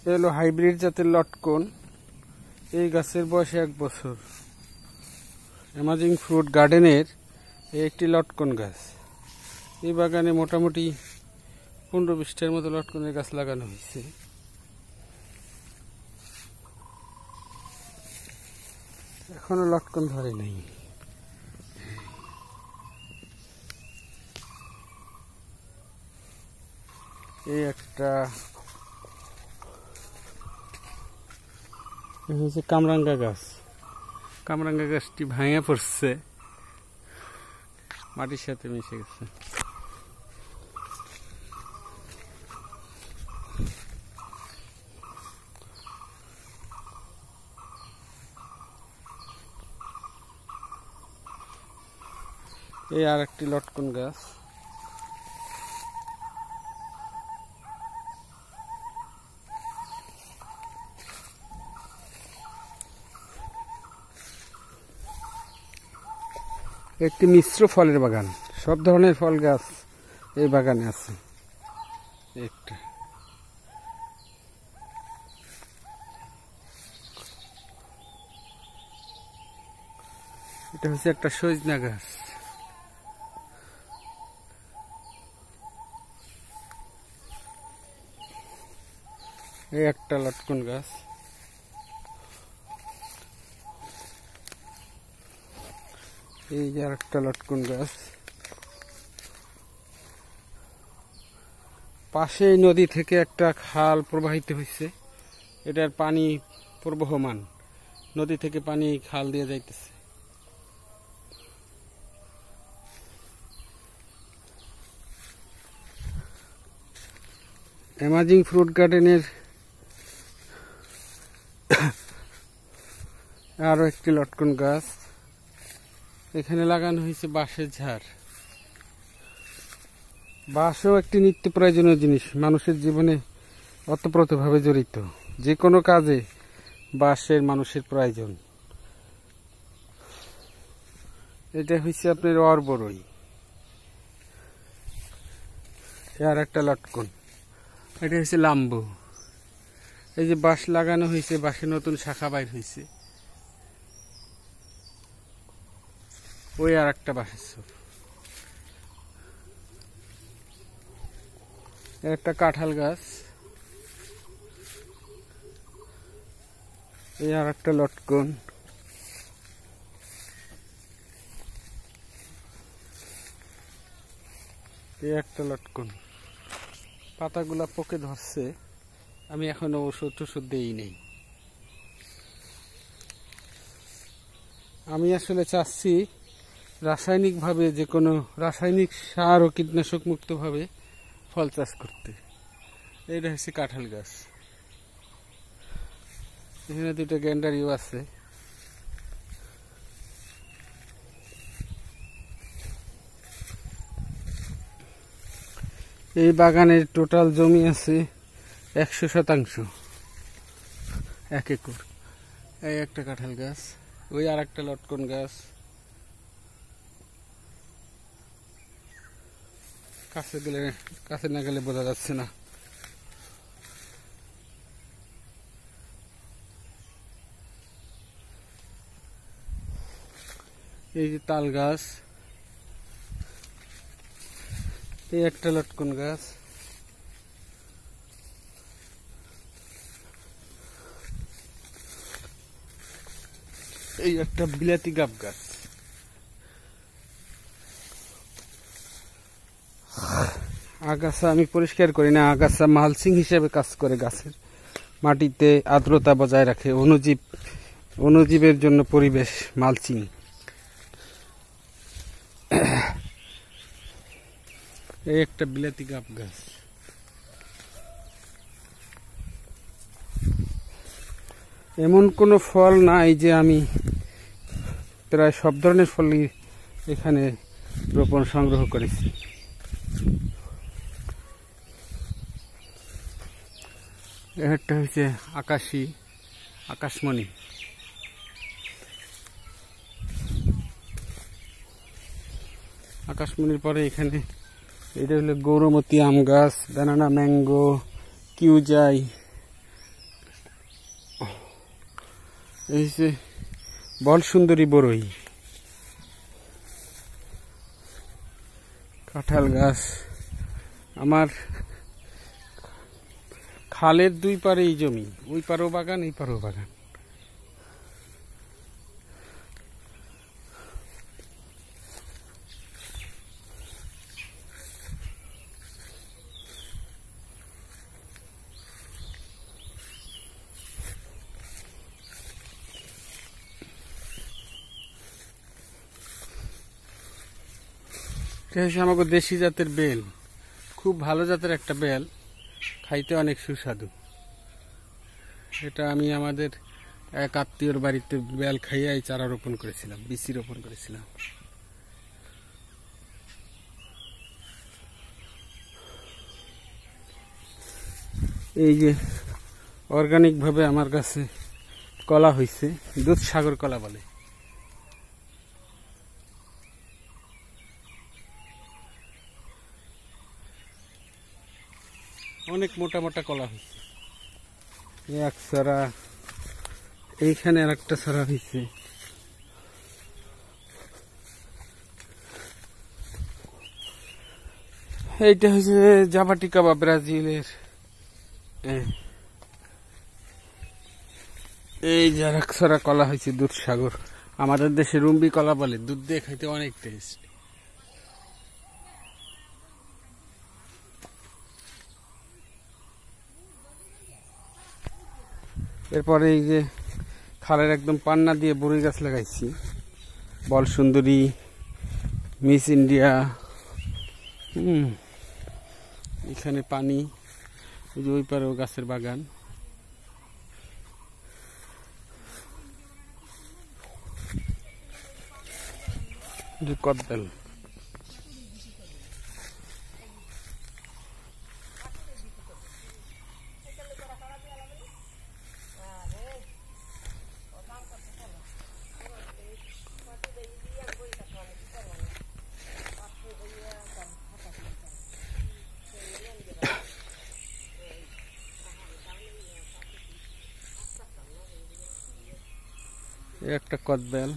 এলো হাইব্রিড জাতের লটকন। এই গাছের বয়স 1 বছর। অ্যামাজিং ফ্রুট গার্ডেনের একটি লটকন গাছ। এই বাগানে মোটামুটি 15-20টার মতো লটকনের গাছ লাগানো হয়েছে। এখনো লটকন ধরে নাই। এই একটা হচ্ছে কামরাঙ্গা গাছ। কামরাঙ্গা গাছটি ভাঙে পড়ছে, মাটির সাথে মিশে গেছে। এই আর একটি লটকন গাছ। একটি মিশ্র ফলের বাগান, সব ধরনের ফল গাছ এই বাগানে আছে। একটা এটা হচ্ছে একটা সজনা গাছ। এই একটা লটকন গাছ। এই যে আর একটা লটকন গাছ। পাশে নদী থেকে একটা খাল প্রবাহিত হয়েছে, এটার পানি প্রবহমান, নদী থেকে পানি খাল দিয়ে যাইতেছে। অ্যামাজিং ফ্রুট গার্ডেনের আরো একটি লটকন গাছ। এখানে লাগানো হয়েছে বাঁশের ঝাড়। বাঁশও একটি নিত্য প্রয়োজনীয় জিনিস, মানুষের জীবনে ওতপ্রোতভাবে জড়িত। যে কোনো কাজে বাঁশের মানুষের প্রয়োজন। এটা হচ্ছে আপনার অরবরই। আর একটা লটকন, এটা হচ্ছে লাম্বু। এই যে বাঁশ লাগানো হয়েছে, বাঁশে নতুন শাখা বাইর হয়েছে। ওই আর একটা বাঁশের ছোপ। একটা কাঁঠাল গাছ। এই আর একটা লটকন। এই একটা লটকন। পাতাগুলা পোকে ধরছে, আমি এখনো ওষুধ দেই নেই। আমি আসলে চাচ্ছি রাসায়নিকভাবে, যে কোনো রাসায়নিক সার ও কীটনাশক মুক্তভাবে ফল চাষ করতে। এইটা হচ্ছে কাঁঠাল গাছ। এখানে দুটো গ্যান্ডারিও আছে। এই বাগানের টোটাল জমি আছে 100%, 1 একর। এই একটা কাঁঠাল গাছ। ওই আর একটা লটকন গাছ। কাছে না গেলে বোঝা যাচ্ছে না। এই যে তাল গাছ। এই একটা লটকন গাছ। এই একটা বিলাতি গাব গাছ। আগাছা আমি পরিষ্কার করি না, আগাছা মালচিং হিসেবে কাজ করে। গাছের মাটিতে আর্দ্রতা বজায় রাখে, অণুজীবের জন্য পরিবেশ মালচিং। এই একটা বিলাতি গাব গাছ। এমন কোনো ফল নাই যে আমি প্রায় সব ধরনের ফলই এখানে রোপণ সংগ্রহ করেছি। একটা হচ্ছে আকাশমণি। আকাশমণির পরে এখানে এটা হলো গৌরমতি আম গাছ, ব্যানানা ম্যাঙ্গো, কিউজাই, এই যে বল সুন্দরী বড়ই, কাঁঠাল গাছ। আমার খালের দুই পারে এই জমি, ওই পারেও বাগান, এই পারেও বাগান। এটা হচ্ছে আমাকে দেশি জাতের বেল, খুব ভালো জাতের একটা বেল, খাইতে অনেক সুস্বাদু। এটা আমি আমাদের এক আত্মীয়র বাড়িতে বেল খাইয়ে এই চারা রোপণ করেছিলাম, বিচি রোপণ করেছিলাম। এই যে অর্গানিক ভাবে আমার কাছে কলা হয়েছে, দুধসাগর কলা বলে। অনেক মোটা মোটা কলা হয়েছে। এক সারা, এইখানে আর একটা সারা হয়েছে। এইটা হচ্ছে জাপাটিকা বা ব্রাজিলের। এই যে আর এক সারা কলা হয়েছে দুধসাগর, আমাদের দেশে রুম্বি কলা বলে, দুধ দিয়ে খাইতে অনেক টেস্ট। এরপরে এই যে খালের একদম পান্না দিয়ে বড়ই গাছ লাগাইছি, বল সুন্দরী, মিস ইন্ডিয়া। এখানে পানি, ওই যে ওই পারেও গাছের বাগান। কদবেল, একটা কদবেল।